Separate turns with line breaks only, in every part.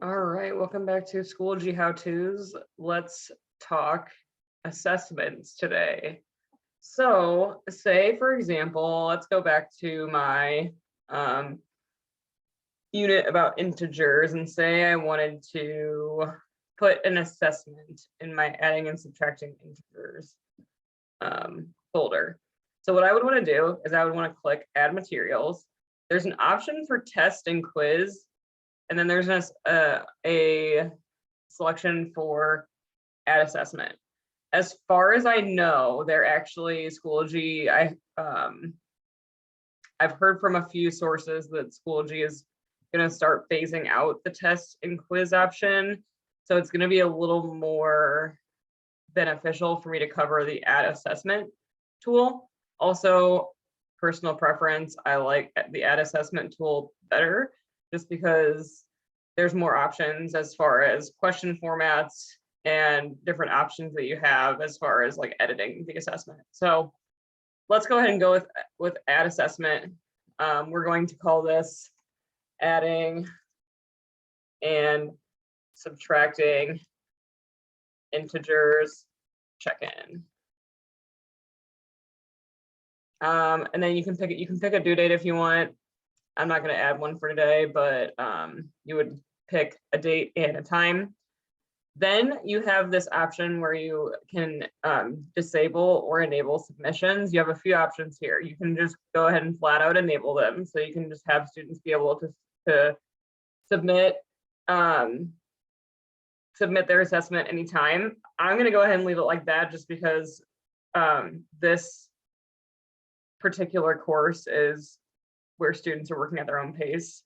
All right, welcome back to Schoology How-Tos. Let's talk assessments today. So say, for example, let's go back to my unit about integers and say I wanted to put an assessment in my adding and subtracting integers folder. So what I would want to do is I would want to click add materials. There's an option for test and quiz, and then there's a selection for add assessment. As far as I know, they're actually Schoology. I've heard from a few sources that Schoology is going to start phasing out the test and quiz option. So it's going to be a little more beneficial for me to cover the add assessment tool. Also, personal preference, I like the add assessment tool better just because there's more options as far as question formats and different options that you have as far as like editing the assessment. So let's go ahead and go with add assessment. We're going to call this adding and subtracting integers check-in. And then you can pick a due date if you want. I'm not going to add one for today, but you would pick a date and a time. Then you have this option where you can disable or enable submissions. You have a few options here. You can just go ahead and flat out enable them. So you can just have students be able to submit their assessment anytime. I'm going to go ahead and leave it like that just because this particular course is where students are working at their own pace.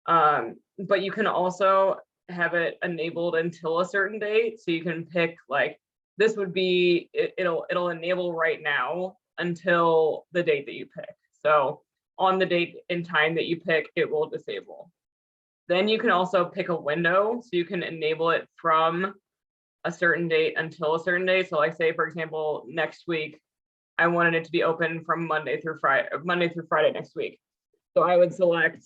But you can also have it enabled until a certain date. So you can pick like, this would be, it'll enable right now until the date that you pick. So on the date and time that you pick, it will disable. Then you can also pick a window. So you can enable it from a certain date until a certain date. So like say, for example, next week, I wanted it to be open from Monday through Friday next week. So I would select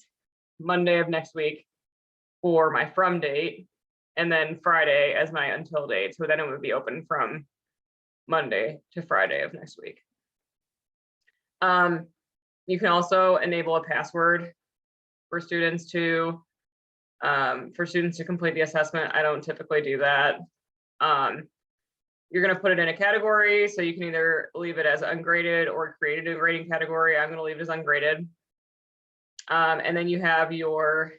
Monday of next week for my from date, and then Friday as my until date. So then it would be open from Monday to Friday of next week. You can also enable a password for students to complete the assessment. I don't typically do that. You're going to put it in a category, so you can either leave it as ungraded or create a grading category. I'm going to leave it as ungraded. And then you have your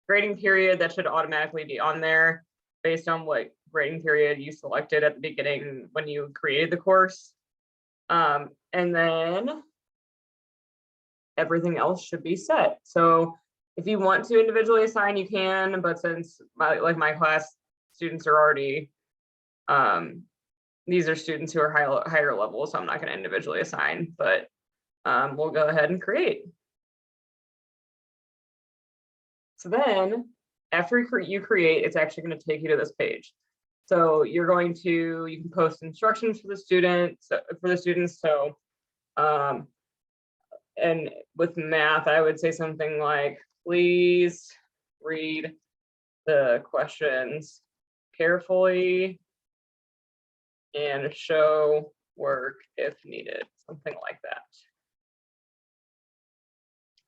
grading period that should automatically be on there based on what grading period you selected at the beginning when you created the course. And then everything else should be set. So if you want to individually assign, you can, but since my class students are already, these are students who are higher level, so I'm not going to individually assign, but we'll go ahead and create. So then after you create, it's actually going to take you to this page. So you can post instructions for the students. So, and with math, I would say something like, please read the questions carefully and show work if needed, something like that.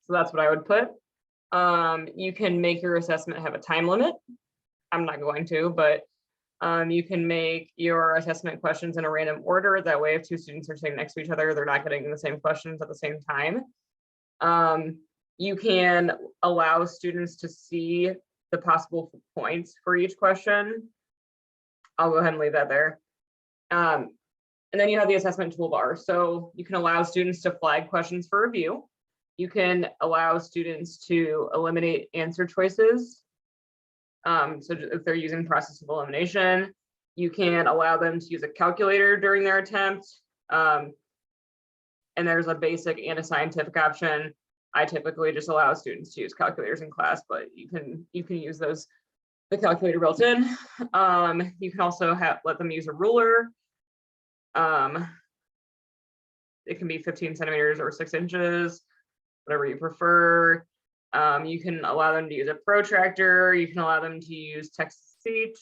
So that's what I would put. You can make your assessment have a time limit. I'm not going to, but you can make your assessment questions in a random order. That way, if two students are sitting next to each other, they're not getting the same questions at the same time. You can allow students to see the possible points for each question. I'll go ahead and leave that there. And then you have the assessment toolbar. So you can allow students to flag questions for review. You can allow students to eliminate answer choices. So if they're using process of elimination, you can allow them to use a calculator during their attempt. And there's a basic and a scientific option. I typically just allow students to use calculators in class, but you can use the calculator built in. You can also let them use a ruler. It can be 15 centimeters or 6 inches, whatever you prefer. You can allow them to use a protractor. You can allow them to use text-to-speech.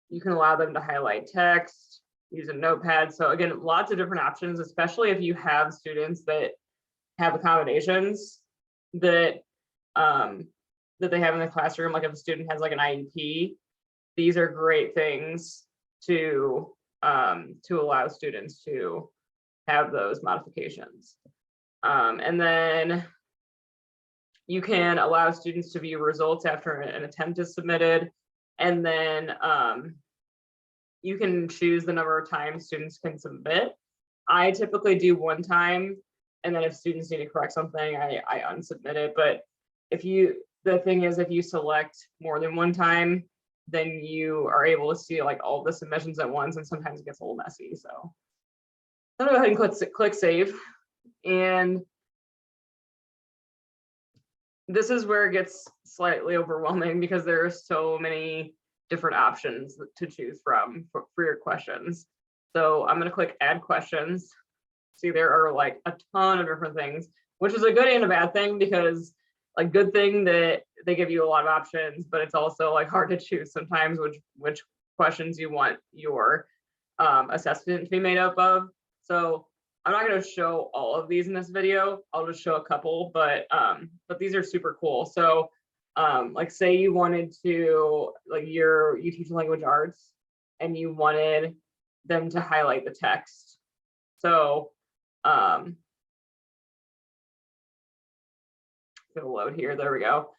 You can allow them to highlight text, use a notepad. So again, lots of different options, especially if you have students that have accommodations that that they have in the classroom. Like if a student has like an IEP, these are great things to allow students to have those modifications. And then you can allow students to view results after an attempt is submitted. And then you can choose the number of times students can submit. I typically do one time, and then if students need to correct something, I unsubmit it. But the thing is, if you select more than one time, then you are able to see like all the submissions at once, and sometimes it gets a little messy. So I'm gonna go ahead and click save. And this is where it gets slightly overwhelming because there are so many different options to choose from for your questions. So I'm gonna click add questions. See, there are like a ton of different things, which is a good and a bad thing, because a good thing that they give you a lot of options, but it's also like hard to choose sometimes which questions you want your assessment to be made up of. So I'm not going to show all of these in this video. I'll just show a couple, but these are super cool. So like say you wanted to, like you teach language arts and you wanted them to highlight the text. So it'll load here, there we go.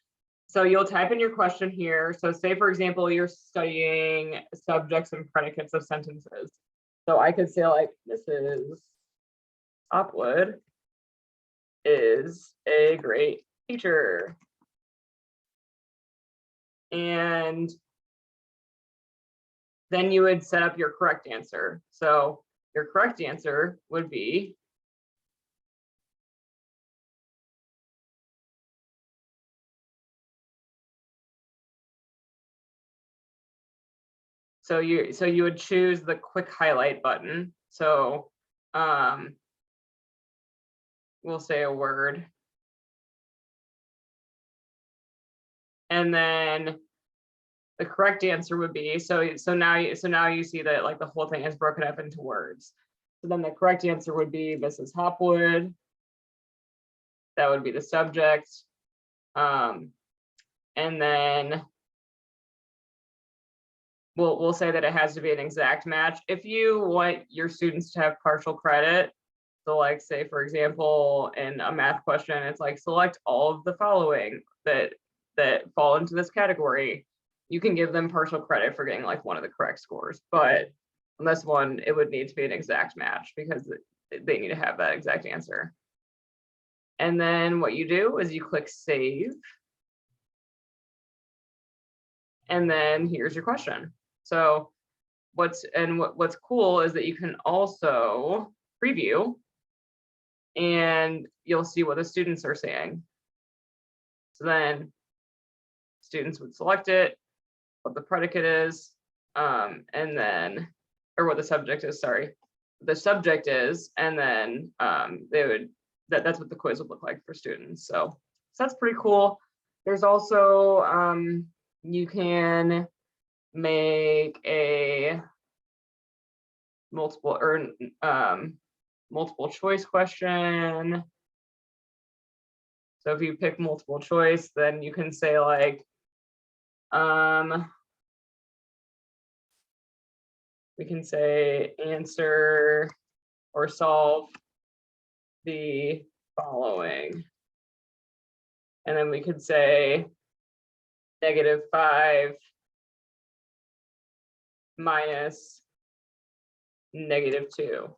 So you'll type in your question here. So say, for example, you're studying subjects and predicates of sentences. So I could say like, Mrs. Hopwood is a great teacher. And then you would set up your correct answer. So your correct answer would be so you would choose the quick highlight button. So we'll say a word. And then the correct answer would be, so now you see that like the whole thing is broken up into words. So then the correct answer would be Mrs. Hopwood. That would be the subject. And then we'll say that it has to be an exact match. If you want your students to have partial credit, so like say, for example, in a math question, it's like select all of the following that fall into this category. You can give them partial credit for getting like one of the correct scores, but on this one, it would need to be an exact match because they need to have that exact answer. And then what you do is you click save. And then here's your question. So what's cool is that you can also preview and you'll see what the students are saying. So then students would select it, what the predicate is, and then, or what the subject is, sorry. The subject is, and then they would, that's what the quiz would look like for students. So that's pretty cool. There's also, you can make a multiple choice question. So if you pick multiple choice, then you can say like, we can say answer or solve the following. And then we could say -5 minus -2.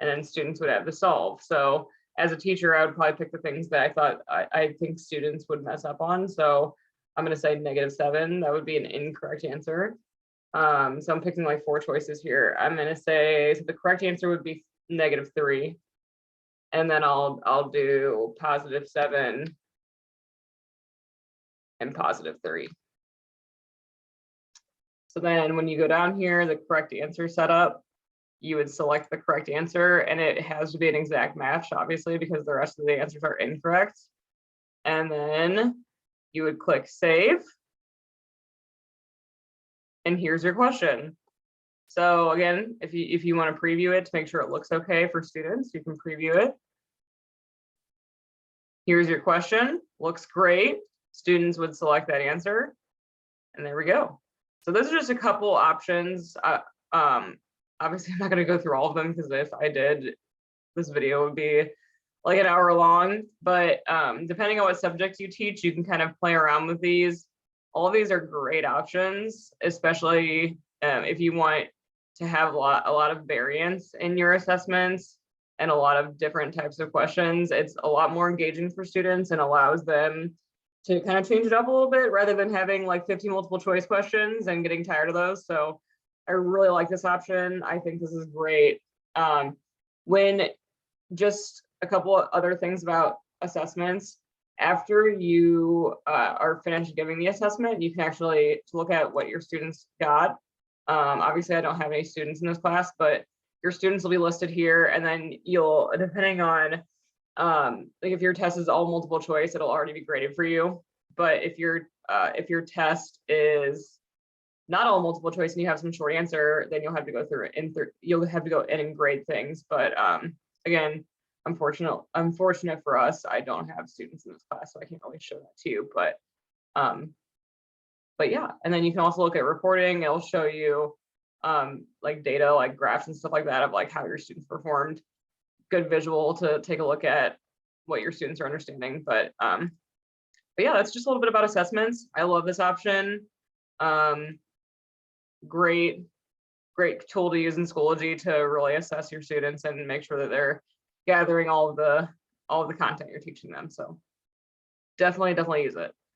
And then students would have to solve. So as a teacher, I would probably pick the things that I thought I think students would mess up on. So I'm going to say -7. That would be an incorrect answer. So I'm picking like 4 choices here. I'm going to say, so the correct answer would be -3. And then I'll do +7 and +3. So then when you go down here, the correct answer setup, you would select the correct answer, and it has to be an exact match, obviously, because the rest of the answers are incorrect. and then you would click save. And here's your question. So again, if you want to preview it to make sure it looks okay for students, you can preview it. Here's your question. Looks great. Students would select that answer. And there we go. So those are just a couple options. Obviously, I'm not going to go through all of them because if I did, this video would be like an hour long. But depending on what subject you teach, you can kind of play around with these. All of these are great options, especially if you want to have a lot of variance in your assessments and a lot of different types of questions. It's a lot more engaging for students and allows them to kind of change it up a little bit rather than having like 50 multiple choice questions and getting tired of those. So I really like this option. I think this is great. When just a couple of other things about assessments, after you are finished giving the assessment, you can actually look at what your students got. Obviously, I don't have any students in this class, but your students will be listed here, and then you'll, depending on, like if your test is all multiple choice, it'll already be graded for you. But if your test is not all multiple choice and you have some short answer, then you'll have to go through it you'll have to go in and grade things. But again, unfortunate for us, I don't have students in this class, so I can't really show that to you. But yeah, and then you can also look at reporting. It'll show you like data, like graphs and stuff like that of like how your students performed. Good visual to take a look at what your students are understanding. But yeah, that's just a little bit about assessments. I love this option. Great tool to use in Schoology to really assess your students and make sure that they're gathering all of the content you're teaching them. So definitely use it.